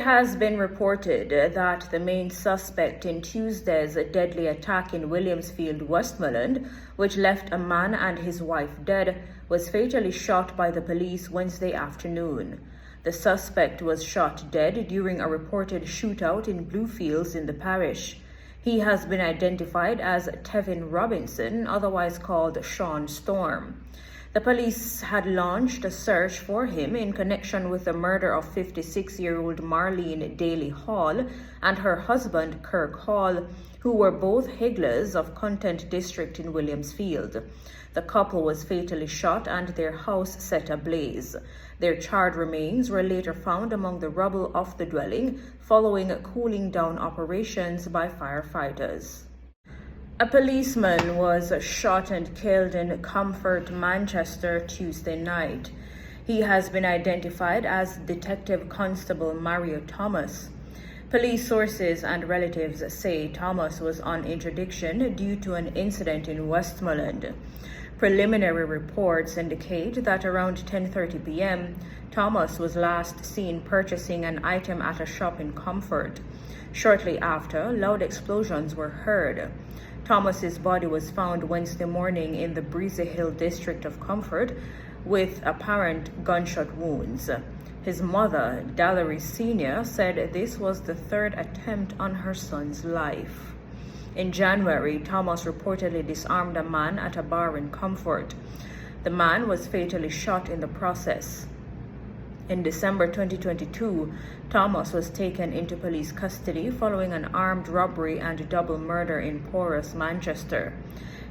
has been reported that the main suspect in Tuesday's deadly attack in Williamsfield, Westmoreland, which left a man and his wife dead, was fatally shot by the police Wednesday afternoon. The suspect was shot dead during a reported shootout in Bluefields in the parish. He has been identified as Tevin Robinson, otherwise called Sean Storm. The police had launched a search for him in connection with the murder of 56-year-old Marlene Daly Hall and her husband Kirk Hall, who were both Higglers of Content District in Williamsfield. The couple was fatally shot and their house set ablaze. Their charred remains were later found among the rubble of the dwelling following cooling down operations by firefighters. A policeman was shot and killed in Comfort, Manchester, Tuesday night. He has been identified as Detective Constable Mario Thomas. Police sources and relatives say Thomas was on interdiction due to an incident in Westmoreland. Preliminary reports indicate that around 10:30 p.m., Thomas was last seen purchasing an item at a shop in Comfort. Shortly after, loud explosions were heard. Thomas's body was found Wednesday morning in the Breezy Hill district of Comfort with apparent gunshot wounds. His mother, Dallery Sr., said this was the third attempt on her son's life. In January, Thomas reportedly disarmed a man at a bar in Comfort. The man was fatally shot in the process. In December 2022, Thomas was taken into police custody following an armed robbery and double murder in Porus, Manchester.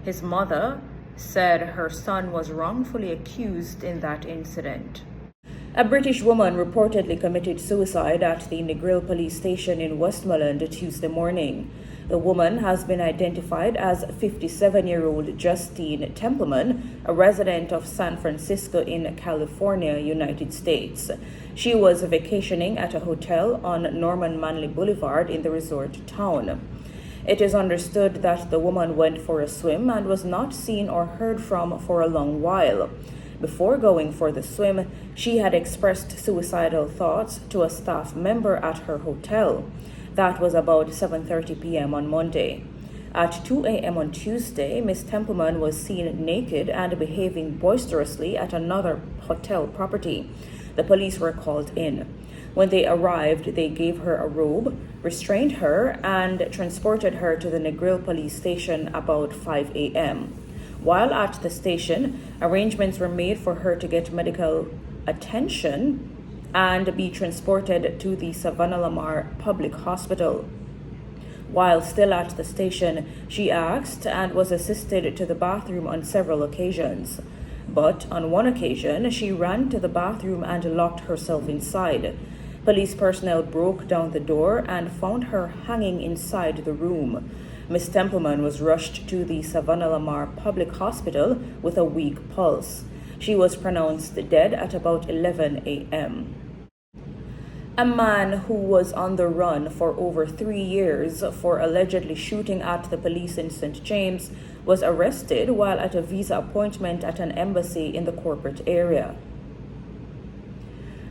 His mother said her son was wrongfully accused in that incident. A British woman reportedly committed suicide at the Negril police station in Westmoreland Tuesday morning. The woman has been identified as 57-year-old Justine Templeman, a resident of San Francisco in California, United States. She was vacationing at a hotel on Norman Manley Boulevard in the resort town. It is understood that the woman went for a swim and was not seen or heard from for a long while. Before going for the swim, she had expressed suicidal thoughts to a staff member at her hotel. That was about 7:30 p.m. on Monday. At 2 a.m. on Tuesday, Miss Templeman was seen naked and behaving boisterously at another hotel property. The police were called in. When they arrived, they gave her a robe, restrained her, and transported her to the Negril police station about 5 a.m. While at the station, arrangements were made for her to get medical attention and be transported to the Savannah Lamar Public Hospital. While still at the station, she asked and was assisted to the bathroom on several occasions. But on one occasion, she ran to the bathroom and locked herself inside. Police personnel broke down the door and found her hanging inside the room. Miss Templeman was rushed to the Savannah Lamar Public Hospital with a weak pulse. She was pronounced dead at about 11 a.m. A man who was on the run for over 3 years for allegedly shooting at the police in St. James was arrested while at a visa appointment at an embassy in the corporate area.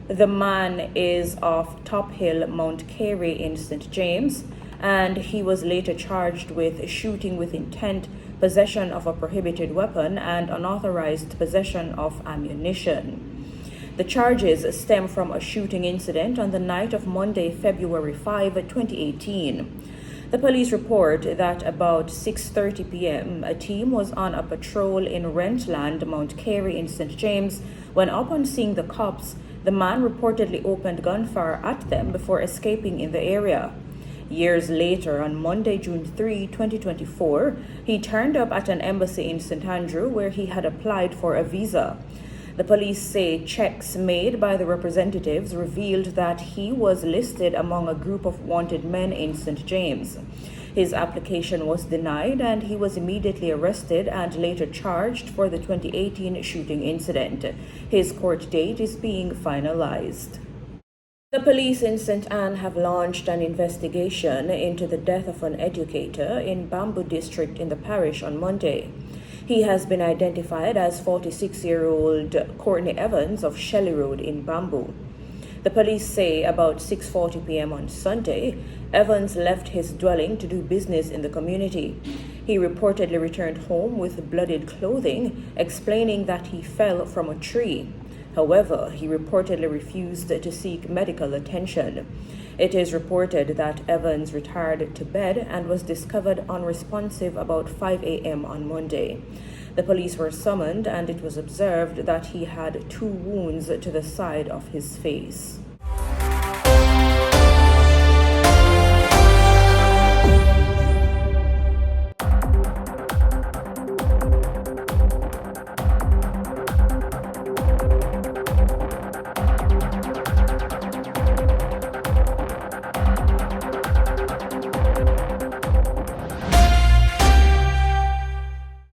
The man is of Top Hill, Mount Carey in St. James, and he was later charged with shooting with intent, possession of a prohibited weapon, and unauthorized possession of ammunition. The charges stem from a shooting incident on the night of Monday, February 5, 2018. The police report that about 6:30 p.m., a team was on a patrol in Rentland, Mount Carey in St. James, when upon seeing the cops, the man reportedly opened gunfire at them before escaping in the area. Years later, on Monday, June 3, 2024, he turned up at an embassy in St. Andrew where he had applied for a visa. The police say checks made by the representatives revealed that he was listed among a group of wanted men in St. James. His application was denied and he was immediately arrested and later charged for the 2018 shooting incident. His court date is being finalized. The police in St. Anne have launched an investigation into the death of an educator in Bamboo District in the parish on Monday. He has been identified as 46-year-old Courtney Evans of Shelley Road in Bamboo. The police say about 6:40 p.m. on Sunday, Evans left his dwelling to do business in the community. He reportedly returned home with bloodied clothing, explaining that he fell from a tree. However, he reportedly refused to seek medical attention. It is reported that Evans retired to bed and was discovered unresponsive about 5 a.m. on Monday. The police were summoned, and it was observed that he had 2 wounds to the side of his face.